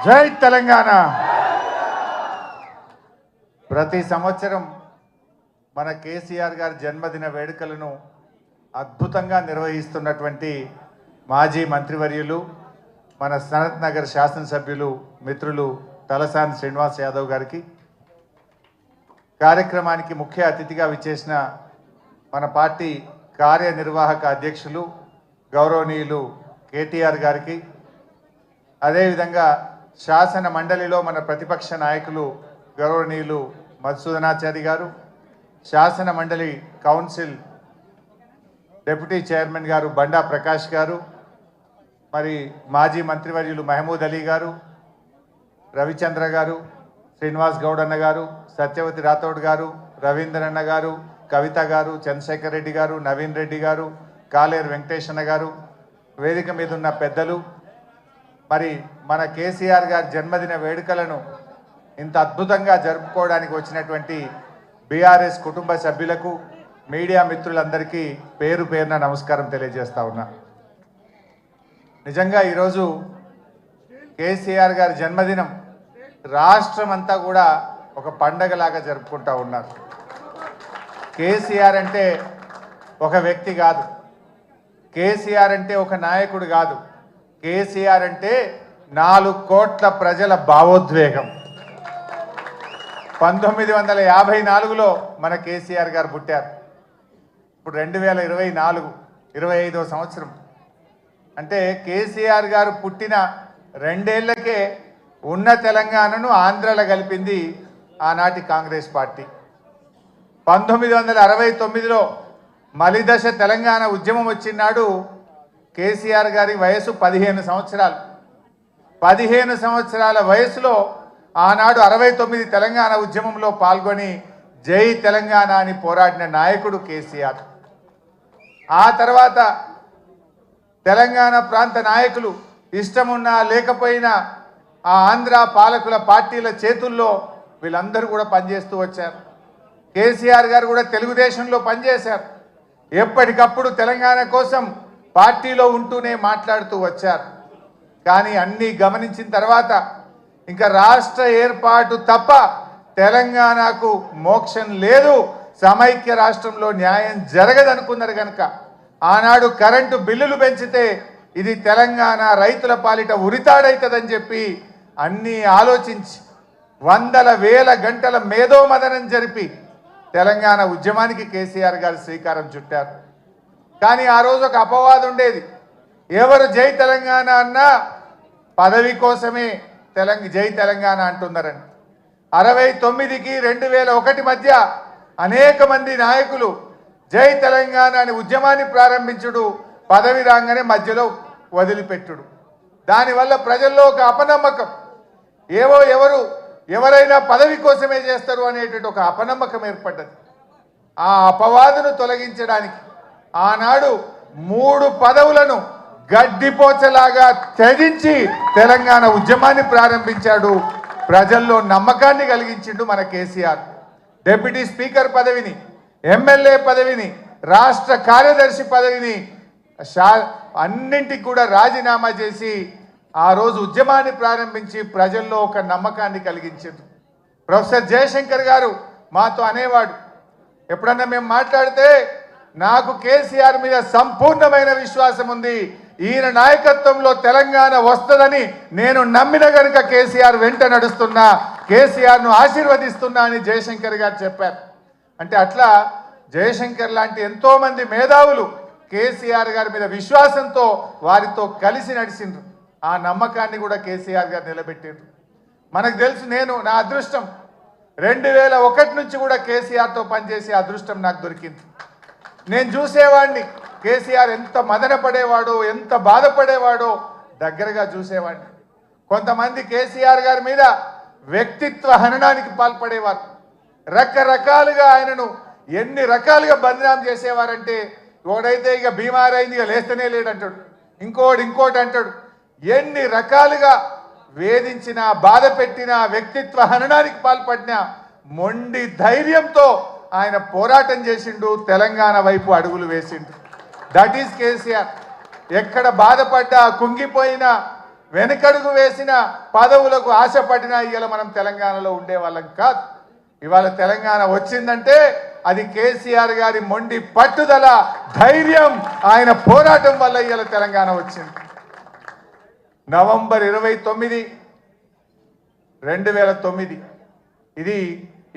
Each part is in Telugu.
జై తెలంగాణ. ప్రతి సంవత్సరం మన కేసీఆర్ గారి జన్మదిన వేడుకలను అద్భుతంగా నిర్వహిస్తున్నటువంటి మాజీ మంత్రివర్యులు మన సనత్ నగర్ శాసనసభ్యులు మిత్రులు తలసాని శ్రీనివాస్ యాదవ్ గారికి, కార్యక్రమానికి ముఖ్య అతిథిగా విచ్చేసిన మన పార్టీ కార్యనిర్వాహక అధ్యక్షులు గౌరవనీయులు కేటీఆర్ గారికి, అదేవిధంగా శాసన మండలిలో మన ప్రతిపక్ష నాయకులు గౌరవనీయులు మధుసూదనాచారి గారు, శాసన మండలి కౌన్సిల్ డిప్యూటీ చైర్మన్ గారు బండా ప్రకాష్ గారు, మరి మాజీ మంత్రివర్యులు మహమూద్ అలీ గారు, రవిచంద్ర గారు, శ్రీనివాస్ గౌడ్ అన్న గారు, సత్యవతి రాథోడ్ గారు, రవీంద్ర అన్న గారు, కవిత గారు, చంద్రశేఖర్ రెడ్డి గారు, నవీన్ రెడ్డి గారు, కాలేరు వెంకటేశన్న గారు, వేదిక మీద ఉన్న పెద్దలు, మరి మన కేసీఆర్ గారి జన్మదిన వేడుకలను ఇంత అద్భుతంగా జరుపుకోవడానికి వచ్చినటువంటి బీఆర్ఎస్ కుటుంబ సభ్యులకు, మీడియా మిత్రులందరికీ పేరు పేరున నమస్కారం తెలియజేస్తా ఉన్నా. నిజంగా ఈరోజు కేసీఆర్ గారి జన్మదినం రాష్ట్రం అంతా కూడా ఒక పండగలాగా జరుపుకుంటూ ఉన్నారు. కేసీఆర్ అంటే ఒక వ్యక్తి కాదు, కేసీఆర్ అంటే ఒక నాయకుడు కాదు, కేసీఆర్ అంటే 4 కోట్ల ప్రజల భావోద్వేగం. 1954లో మన కేసీఆర్ గారు పుట్టారు. ఇప్పుడు 2024 25వ సంవత్సరం. అంటే కేసీఆర్ గారు పుట్టిన 2 ఏళ్లకే ఉన్న తెలంగాణను ఆంధ్రలో కలిపింది ఆనాటి కాంగ్రెస్ పార్టీ. 1969లో మలిదశ తెలంగాణ ఉద్యమం వచ్చినాడు కేసీఆర్ గారి వయసు 15 సంవత్సరాలు. 15 సంవత్సరాల వయసులో ఆనాడు 69 తెలంగాణ ఉద్యమంలో పాల్గొని జై తెలంగాణ అని పోరాడిన నాయకుడు కేసీఆర్. ఆ తర్వాత తెలంగాణ ప్రాంత నాయకులు ఇష్టమున్నా లేకపోయినా ఆ ఆంధ్ర పాలకుల పార్టీల చేతుల్లో వీళ్ళందరూ కూడా పనిచేస్తూ వచ్చారు. కేసీఆర్ గారు కూడా తెలుగుదేశంలో పనిచేశారు. ఎప్పటికప్పుడు తెలంగాణ కోసం పార్టీలో ఉంటూనే మాట్లాడుతూ వచ్చారు. కానీ అన్నీ గమనించిన తర్వాత ఇంకా రాష్ట్ర ఏర్పాటు తప్ప తెలంగాణకు మోక్షం లేదు, సమైక్య రాష్ట్రంలో న్యాయం జరగదనుకున్నారు కనుక ఆనాడు కరెంటు బిల్లులు పెంచితే ఇది తెలంగాణ రైతుల పాలిట ఉరితాడైతుందని చెప్పి అన్నీ ఆలోచించి వందల వేల గంటల మేధోమదనం జరిపి తెలంగాణ ఉద్యమానికి కేసీఆర్ గారు శ్రీకారం చుట్టారు. కానీ ఆ రోజు ఒక అపవాదం ఉండేది. ఎవరు జై తెలంగాణ అన్నా పదవి కోసమే జై తెలంగాణ అంటున్నారని. 69కి 2001 మధ్య అనేక మంది నాయకులు జై తెలంగాణ అని ఉద్యమాన్ని ప్రారంభించుడు, పదవి రాగానే మధ్యలో వదిలిపెట్టుడు. దానివల్ల ప్రజల్లో ఒక అపనమ్మకం, ఎవరైనా పదవి కోసమే చేస్తారు అనేటువంటి ఒక అపనమ్మకం ఏర్పడ్డది. ఆ అపవాదును తొలగించడానికి ఆనాడు 3 పదవులను గడ్డిపోచలాగా త్యజించి తెలంగాణ ఉద్యమాన్ని ప్రారంభించాడు. ప్రజల్లో నమ్మకాన్ని కలిగించిండు మన కేసీఆర్. డిప్యూటీ స్పీకర్ పదవిని, ఎమ్మెల్యే పదవిని, రాష్ట్ర కార్యదర్శి పదవిని అన్నింటికి కూడా రాజీనామా చేసి ఆ రోజు ఉద్యమాన్ని ప్రారంభించి ప్రజల్లో ఒక నమ్మకాన్ని కలిగించారు. ప్రొఫెసర్ జయశంకర్ గారు మాతో అనేవాడు, ఎప్పుడన్నా మేము మాట్లాడితే నాకు కేసీఆర్ మీద సంపూర్ణమైన విశ్వాసం ఉంది, ఈయన నాయకత్వంలో తెలంగాణ వస్తుందని నేను నమ్మిన కనుక కేసీఆర్ వెంట నడుస్తున్నా, కేసీఆర్ను ఆశీర్వదిస్తున్నా అని జయశంకర్ గారు చెప్పారు. అంటే అట్లా జయశంకర్ లాంటి ఎంతోమంది మేధావులు కేసీఆర్ గారి మీద విశ్వాసంతో వారితో కలిసి నడిచిండ్రు. ఆ నమ్మకాన్ని కూడా కేసీఆర్ గారు నిలబెట్టిండ్రు. మనకు తెలుసు, నా అదృష్టం 2001 నుంచి కూడా కేసీఆర్తో పనిచేసే అదృష్టం నాకు దొరికింది. నేను చూసేవాడిని కేసీఆర్ ఎంత మదన పడేవాడో, ఎంత బాధపడేవాడో దగ్గరగా చూసేవాడిని. కొంతమంది కేసీఆర్ గారి మీద వ్యక్తిత్వ హననానికి పాల్పడేవారు. రకరకాలుగా ఆయనను ఎన్ని రకాలుగా బదనాం చేసేవారంటే, ఒకడైతే ఇక బీమార్ అయింది ఇక లేస్తనే లేడంటాడు, ఇంకోటి అంటాడు. ఎన్ని రకాలుగా వేధించినా, బాధ పెట్టినా, వ్యక్తిత్వ హననానికి పాల్పడినా మొండి ధైర్యంతో ఆయన పోరాటం చేసిండు, తెలంగాణ వైపు అడుగులు వేసిండు. That is KCR. ఎక్కడ బాధపడ్డా, కుంగిపోయినా వెనుకడుగు వేసిన పదవులకు ఆశపడినా ఇవాళ మనం తెలంగాణలో ఉండే వాళ్ళం కాదు. ఇవాళ తెలంగాణ వచ్చిందంటే అది కేసీఆర్ గారి మొండి పట్టుదల, ధైర్యం, ఆయన పోరాటం వల్ల ఇవాళ తెలంగాణ వచ్చింది. నవంబర్ 29, 2009 ఇది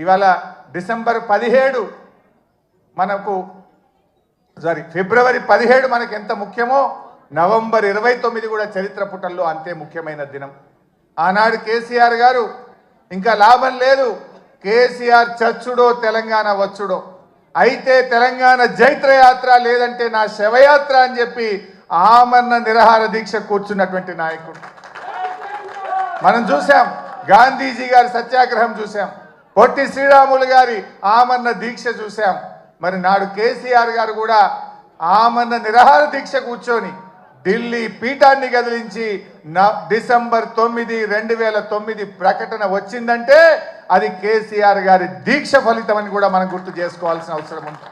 ఇవాళ డిసెంబర్ 17 మనకు ఫిబ్రవరి 17 మనకు ఎంత ముఖ్యమో నవంబర్ 29 కూడా చరిత్ర పుటల్లో అంతే ముఖ్యమైన దినం. ఆనాడు కేసీఆర్ గారు ఇంకా లాభం లేదు, కేసీఆర్ చచ్చుడో తెలంగాణ వచ్చుడో, అయితే తెలంగాణ జైత్రయాత్ర లేదంటే నా శవయాత్ర అని చెప్పి ఆమరణ నిరాహార దీక్ష కూర్చున్నటువంటి నాయకుడు మనం చూసాం. గాంధీజీ గారి సత్యాగ్రహం చూసాం, పొట్టి శ్రీరాములు గారి ఆమరణ దీక్ష చూసాం. మరి నాడు కేసీఆర్ గారు కూడా ఆమరణ నిరాహార దీక్ష కూర్చొని ఢిల్లీ పీఠాన్ని కదిలించి డిసెంబర్ 9, 2009 ప్రకటన వచ్చిందంటే అది కేసీఆర్ గారి దీక్ష ఫలితం అని కూడా మనం గుర్తు చేసుకోవాల్సిన అవసరం ఉంది.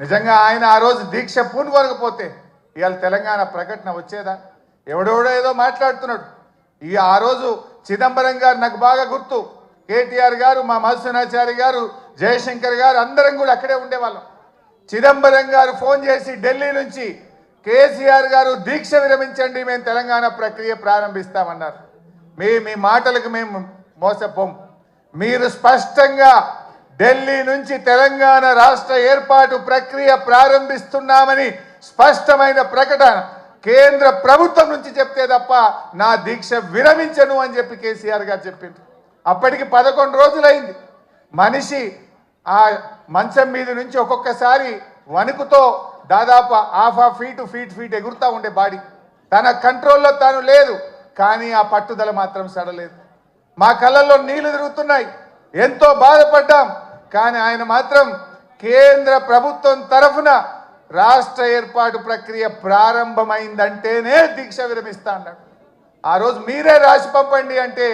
నిజంగా ఆయన ఆ రోజు దీక్ష పూనుకోకపోతే ఇవాళ తెలంగాణ ప్రకటన వచ్చేదా? ఎవడెవడో ఏదో మాట్లాడుతున్నాడు. ఆ రోజు చిదంబరం గారు నాకు బాగా గుర్తు, కేటీఆర్ గారు, మా మధుసూనాచారి గారు, జయశంకర్ గారు అందరం కూడా అక్కడే ఉండేవాళ్ళం. చిదంబరం గారు ఫోన్ చేసి ఢిల్లీ నుంచి కేసీఆర్ గారు దీక్ష విరమించండి, మేము తెలంగాణ ప్రక్రియ ప్రారంభిస్తామన్నారు. మీ మాటలకు మేము మోసపోం. మీరు స్పష్టంగా ఢిల్లీ నుంచి తెలంగాణ రాష్ట్ర ఏర్పాటు ప్రక్రియ ప్రారంభిస్తున్నామని స్పష్టమైన ప్రకటన కేంద్ర ప్రభుత్వం నుంచి చెప్తే తప్ప నా దీక్ష విరమించను అని చెప్పి కేసీఆర్ గారు చెప్పింది. అప్పటికి 11 రోజులైంది. మనిషి ఆ మంచం మీద నుంచి ఒక్కొక్కసారి వణుకుతో దాదాపు హాఫ్ ఫీట్ ఎగురుతూ ఉండే బాడీ, తన కంట్రోల్లో తాను లేదు. కానీ ఆ పట్టుదల మాత్రం సడలేదు. మా కళ్ళల్లో నీళ్లు తిరుగుతున్నాయి, ఎంతో బాధపడ్డాం. కానీ ఆయన మాత్రం కేంద్ర ప్రభుత్వం తరఫున రాష్ట్ర ఏర్పాటు ప్రక్రియ ప్రారంభమైందంటేనే దీక్ష విరమిస్తా అన్నాడు. ఆ రోజు మీరే రాసి పంపండి అంటే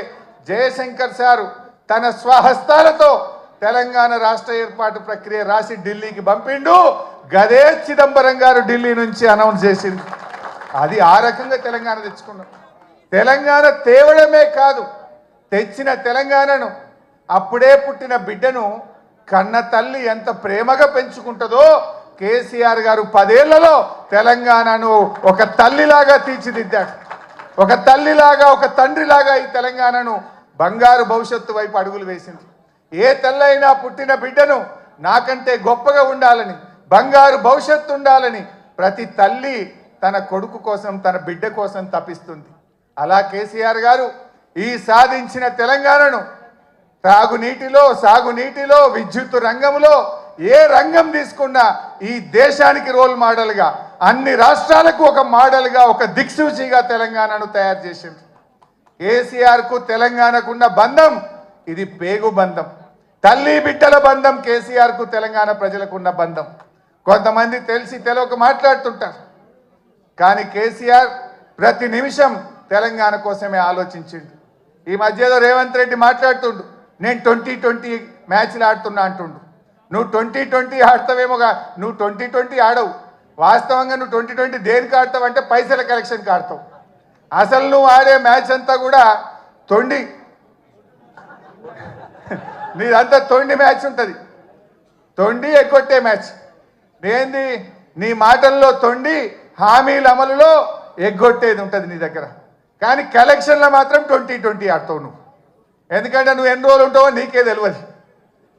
జయశంకర్ సారు తన స్వహస్తాలతో తెలంగాణ రాష్ట్ర ఏర్పాటు ప్రక్రియ రాసి ఢిల్లీకి పంపిండు. గదే చిదంబరం గారు ఢిల్లీ నుంచి అనౌన్స్ చేసింది. అది ఆ రకంగా తెలంగాణ తెచ్చుకున్నాం. తెలంగాణ తేవడమే కాదు, తెచ్చిన తెలంగాణను, అప్పుడే పుట్టిన బిడ్డను కన్న తల్లి ఎంత ప్రేమగా పెంచుకుంటుందో కేసీఆర్ గారు 10 ఏళ్లలో తెలంగాణను ఒక తల్లిలాగా తీర్చిదిద్దాడు. ఒక తల్లిలాగా, ఒక తండ్రిలాగా ఈ తెలంగాణను బంగారు భవిష్యత్తు వైపు అడుగులు వేసింది. ఏ తల్లైనా పుట్టిన బిడ్డను నాకంటే గొప్పగా ఉండాలని, బంగారు భవిష్యత్తు ఉండాలని ప్రతి తల్లి తన కొడుకు కోసం, తన బిడ్డ కోసం తపిస్తుంది. అలా కేసీఆర్ గారు ఈ సాధించిన తెలంగాణను సాగునీటిలో, విద్యుత్ రంగంలో ఏ రంగం తీసుకున్నా ఈ దేశానికి రోల్ మోడల్గా, అన్ని రాష్ట్రాలకు ఒక మోడల్గా, ఒక దిక్సూచిగా తెలంగాణను తయారు చేసింది. కేసీఆర్కు తెలంగాణకున్న బంధం ఇది పేగు బంధం, తల్లి బిడ్డల బంధం. కేసీఆర్కు తెలంగాణ ప్రజలకున్న బంధం. కొంతమంది తెలిసి తెలియక మాట్లాడుతుంటారు, కానీ కేసీఆర్ ప్రతి నిమిషం తెలంగాణ కోసమే ఆలోచించిండు. ఈ మధ్యలో రేవంత్ రెడ్డి మాట్లాడుతుండు, నేను 2020 మ్యాచ్లు ఆడుతున్నా అంటుండు. నువ్వు 2020 ఆడతావేమోగా, నువ్వు 2020 ఆడవు. వాస్తవంగా నువ్వు 2020 దేనికి ఆడతావు అంటే పైసల కలెక్షన్కి ఆడతావు. అసలు నువ్వు ఆడే మ్యాచ్ అంతా కూడా తొండి, నీదంతా తొండి మ్యాచ్ ఉంటుంది, తొండి ఎగ్గొట్టే మ్యాచ్. ఏంది నీ మాటల్లో తొండి, హామీల అమలులో ఎగ్గొట్టేది ఉంటుంది నీ దగ్గర. కానీ కలెక్షన్లో మాత్రం 2020 ఆడతావు నువ్వు. ఎందుకంటే నువ్వు ఎన్ని రోజులు ఉంటావో నీకే తెలియదు.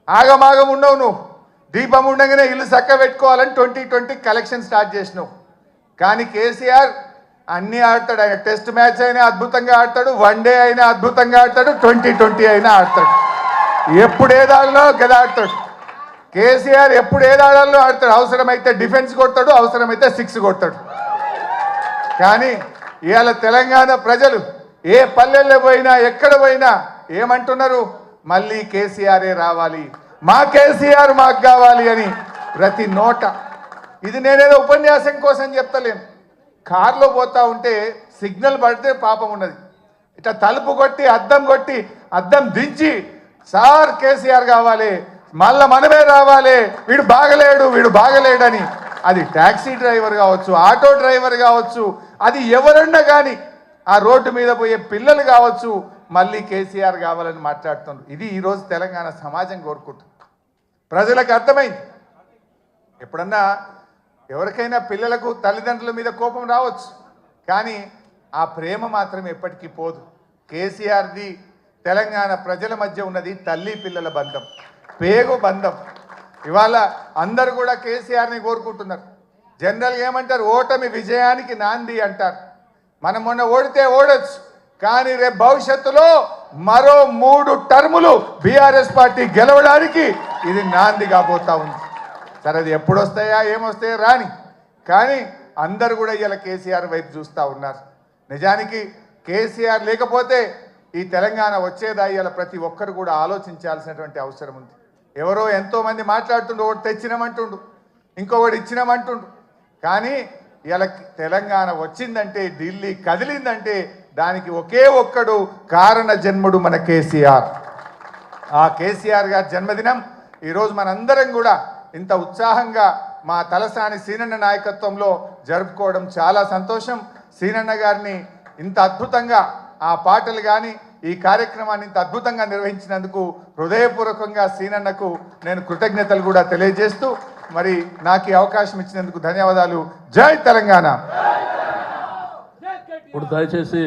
ఆగమాగం ఉండవు నువ్వు. దీపం ఉండగానే ఇల్లు చక్క పెట్టుకోవాలని 2020 కలెక్షన్ స్టార్ట్ చేసినావు. కానీ కేసీఆర్ అన్నీ ఆడతాడు. ఆయన టెస్ట్ మ్యాచ్ అయినా అద్భుతంగా ఆడతాడు, వన్డే అయినా అద్భుతంగా ఆడతాడు, 2020 అయినా ఆడతాడు. ఎప్పుడు ఏదాడలో గదా ఆడతాడు కేసీఆర్. ఎప్పుడు ఏదాడాలో ఆడతాడు. అవసరమైతే డిఫెన్స్ కొడతాడు, అవసరమైతే 6 కొడతాడు. కానీ ఇవాళ తెలంగాణ ప్రజలు ఏ పల్లెల్లో పోయినా, ఎక్కడ పోయినా ఏమంటున్నారు? మళ్ళీ కేసీఆరే రావాలి, మా కేసీఆర్ మాకు కావాలి అని ప్రతి నోట. ఇది నేనేదో ఉపన్యాసం కోసం చెప్తలేను. కారులో పోతా ఉంటే సిగ్నల్ పడితే పాపం ఉన్నది, ఇట్లా తలుపు కొట్టి అద్దం దించి సార్ కేసీఆర్ కావాలి, మళ్ళా మనమే రావాలి, వీడు బాగలేడని. అది ట్యాక్సీ డ్రైవర్ కావచ్చు, ఆటో డ్రైవర్ కావచ్చు, అది ఎవరన్నా కానీ ఆ రోడ్డు మీద పోయే పిల్లలు కావచ్చు మళ్ళీ కేసీఆర్ కావాలని మాట్లాడుతున్నారు. ఇది ఈరోజు తెలంగాణ సమాజం కోరుకుంటుంది. ప్రజలకు అర్థమైంది. ఎప్పుడన్నా ఎవరికైనా పిల్లలకు తల్లిదండ్రుల మీద కోపం రావచ్చు, కానీ ఆ ప్రేమ మాత్రం ఎప్పటికీ పోదు. కేసీఆర్ది తెలంగాణ ప్రజల మధ్య ఉన్నది తల్లి పిల్లల బంధం, పేగు బంధం. ఇవాళ అందరూ కూడా కేసీఆర్ని కోరుకుంటున్నారు. జనరల్గా ఏమంటారు, ఓటమి విజయానికి నాంది అంటారు. మనం మొన్న ఓడితే ఓడొచ్చు, కానీ రేపు భవిష్యత్తులో మరో 3 టర్ములు బీఆర్ఎస్ పార్టీ గెలవడానికి ఇది నాంది కాబోతా ఉంది. సరే అది ఎప్పుడు వస్తాయా ఏమొస్తాయా రాని, కానీ అందరూ కూడా ఇలా కేసీఆర్ వైపు చూస్తూ ఉన్నారు. నిజానికి కేసీఆర్ లేకపోతే ఈ తెలంగాణ వచ్చేదా ఇలా ప్రతి ఒక్కరు కూడా ఆలోచించాల్సినటువంటి అవసరం ఉంది. ఎవరో ఎంతోమంది మాట్లాడుతుండు, ఒకటి తెచ్చినామంటుండు, ఇంకొకటి ఇచ్చినామంటుండు, కానీ ఇలా తెలంగాణ వచ్చిందంటే, ఢిల్లీ కదిలిందంటే దానికి ఒకే ఒక్కడు కారణ జన్ముడు మన కేసీఆర్. ఆ కేసీఆర్ గారి జన్మదినం ఈరోజు మనందరం కూడా ఇంత ఉత్సాహంగా మా తలసాని సీనన్న నాయకత్వంలో జరుపుకోవడం చాలా సంతోషం. సీనన్న గారిని ఇంత అద్భుతంగా ఆ పాటలు కానీ ఈ కార్యక్రమాన్ని ఇంత అద్భుతంగా నిర్వహించినందుకు హృదయపూర్వకంగా సీనన్నకు నేను కృతజ్ఞతలు కూడా తెలియజేస్తూ, మరి నాకు ఈ అవకాశం ఇచ్చినందుకు ధన్యవాదాలు. జై తెలంగాణ. ఇప్పుడు దయచేసి